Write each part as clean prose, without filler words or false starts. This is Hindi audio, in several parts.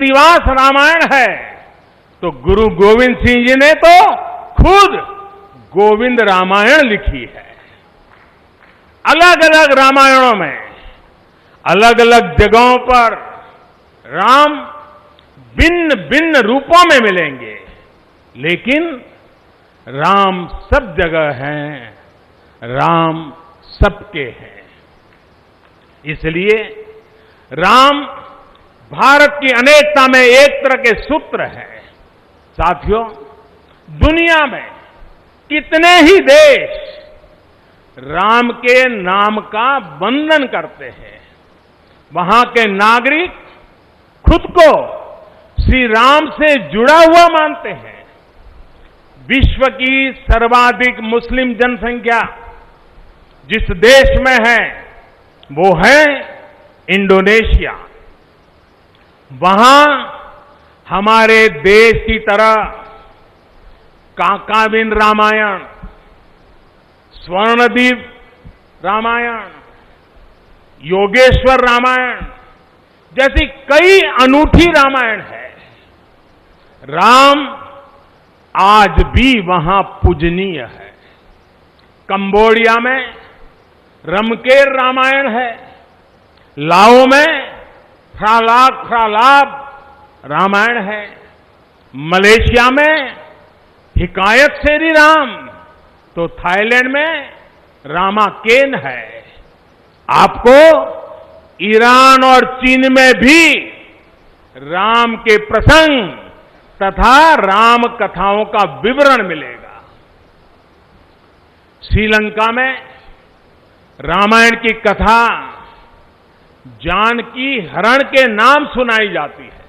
दिवास रामायण है तो गुरु गोविंद सिंह जी ने तो खुद गोविंद रामायण लिखी है। अलग अलग रामायणों में अलग अलग जगहों पर राम भिन्न भिन्न रूपों में मिलेंगे, लेकिन राम सब जगह हैं, राम सबके हैं। इसलिए राम भारत की अनेकता में एक तरह के सूत्र है। साथियों, दुनिया में कितने ही देश राम के नाम का वंदन करते हैं। वहां के नागरिक खुद को श्री राम से जुड़ा हुआ मानते हैं। विश्व की सर्वाधिक मुस्लिम जनसंख्या जिस देश में है वो है इंडोनेशिया। वहां हमारे देश की तरह काकाविन रामायण, स्वर्णदीप रामायण, योगेश्वर रामायण जैसी कई अनूठी रामायण है। राम आज भी वहां पूजनीय है। कंबोडिया में रमकेर रामायण है, लाओ में फ्रालाब रामायण है, मलेशिया में हिकायत शेरी राम, तो थाईलैंड में रामाकेन है। आपको ईरान और चीन में भी राम के प्रसंग तथा राम कथाओं का विवरण मिलेगा। श्रीलंका में रामायण की कथा जानकी हरण के नाम सुनाई जाती है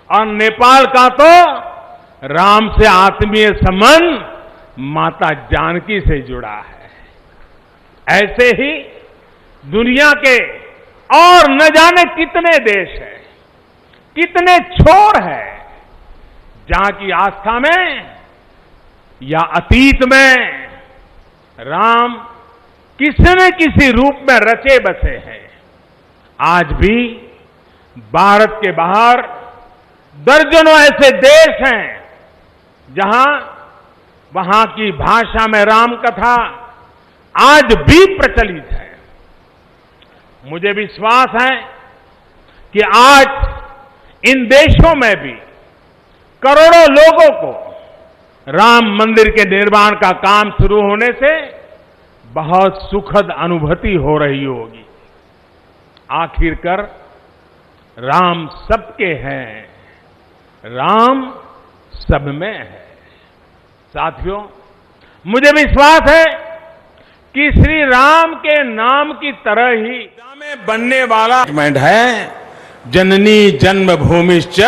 और नेपाल का तो राम से आत्मीय संबंध माता जानकी से जुड़ा है। ऐसे ही दुनिया के और न जाने कितने देश हैं, कितने छोर हैं जहां की आस्था में या अतीत में राम किसी न किसी रूप में रचे बसे हैं। आज भी भारत के बाहर दर्जनों ऐसे देश हैं जहां वहां की भाषा में राम कथा आज भी प्रचलित है। मुझे विश्वास है कि आज इन देशों में भी करोड़ों लोगों को राम मंदिर के निर्माण का काम शुरू होने से बहुत सुखद अनुभूति हो रही होगी। आखिरकार राम सबके हैं, राम सब में है। साथियों, मुझे विश्वास है कि श्री राम के नाम की तरह ही में बनने वाला है जननी जन्मभूमिश्च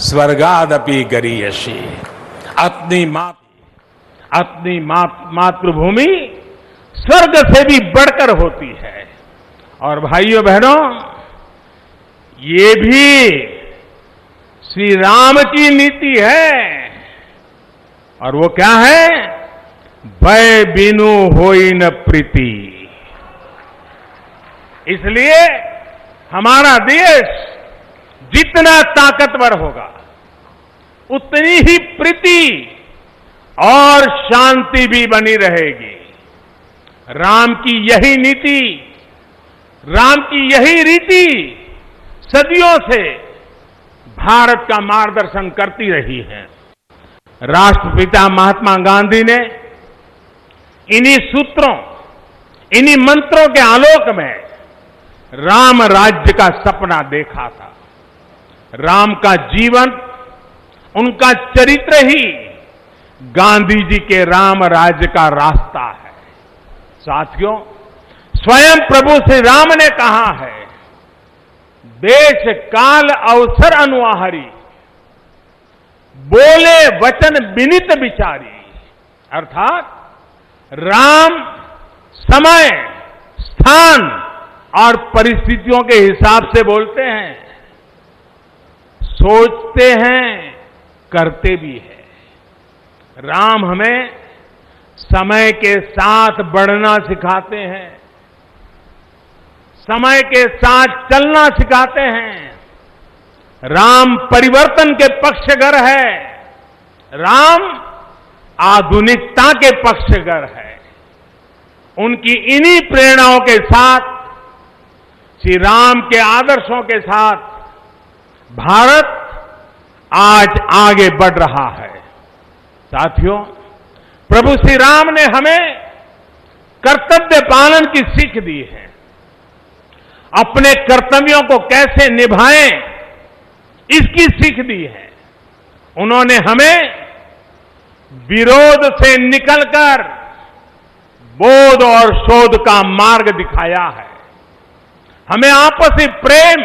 स्वर्गादपि गरीयसी। अपनी मातृभूमि स्वर्ग से भी बढ़कर होती है। और भाइयों बहनों, ये भी श्री राम की नीति है। और वो क्या है? भय बिनु होई न प्रीति। इसलिए हमारा देश जितना ताकतवर होगा उतनी ही प्रीति और शांति भी बनी रहेगी। राम की यही नीति, राम की यही रीति सदियों से भारत का मार्गदर्शन करती रही है। राष्ट्रपिता महात्मा गांधी ने इन्हीं सूत्रों, इन्हीं मंत्रों के आलोक में राम राज्य का सपना देखा था। राम का जीवन, उनका चरित्र ही गांधी जी के राम राज्य का रास्ता है। साथियों, स्वयं प्रभु श्री राम ने कहा है, देश काल अवसर अनुआहारी, बोले वचन विनित विचारी। अर्थात राम समय, स्थान और परिस्थितियों के हिसाब से बोलते हैं, सोचते हैं, करते भी हैं। राम हमें समय के साथ बढ़ना सिखाते हैं, समय के साथ चलना सिखाते हैं। राम परिवर्तन के पक्षगर है, राम आधुनिकता के पक्षगर है। उनकी इन्हीं प्रेरणाओं के साथ, श्री राम के आदर्शों के साथ भारत आज आगे बढ़ रहा है। साथियों, प्रभु श्री राम ने हमें कर्तव्य पालन की सीख दी है। अपने कर्तव्यों को कैसे निभाएं, इसकी सीख दी है। उन्होंने हमें विरोध से निकलकर बोध और शोध का मार्ग दिखाया है। हमें आपसी प्रेम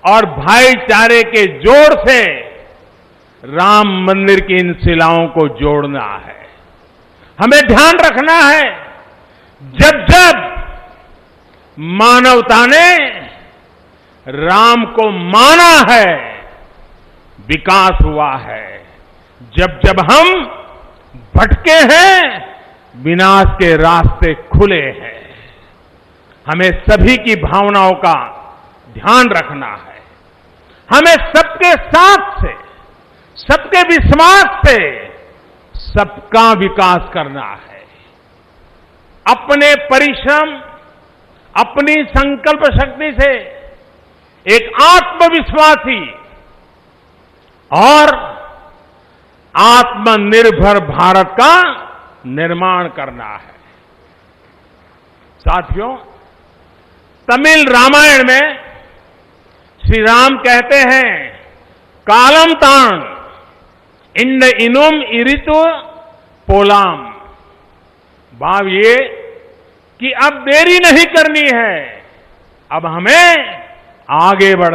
और भाईचारे के जोड़ से राम मंदिर की इन शिलाओं को जोड़ना है। हमें ध्यान रखना है, जब जब मानवता ने राम को माना है, विकास हुआ है। जब जब हम भटके हैं, विनाश के रास्ते खुले हैं। हमें सभी की भावनाओं का ध्यान रखना है। हमें सबके साथ से, सबके विश्वास से सबका विकास करना है। अपने परिश्रम, अपनी संकल्प शक्ति से एक आत्मविश्वासी और आत्मनिर्भर भारत का निर्माण करना है। साथियों, तमिल रामायण में श्री राम कहते हैं, कालम तान इंड इनुम इरितु पोलाम। भाव ये कि अब देरी नहीं करनी है, अब हमें आगे बढ़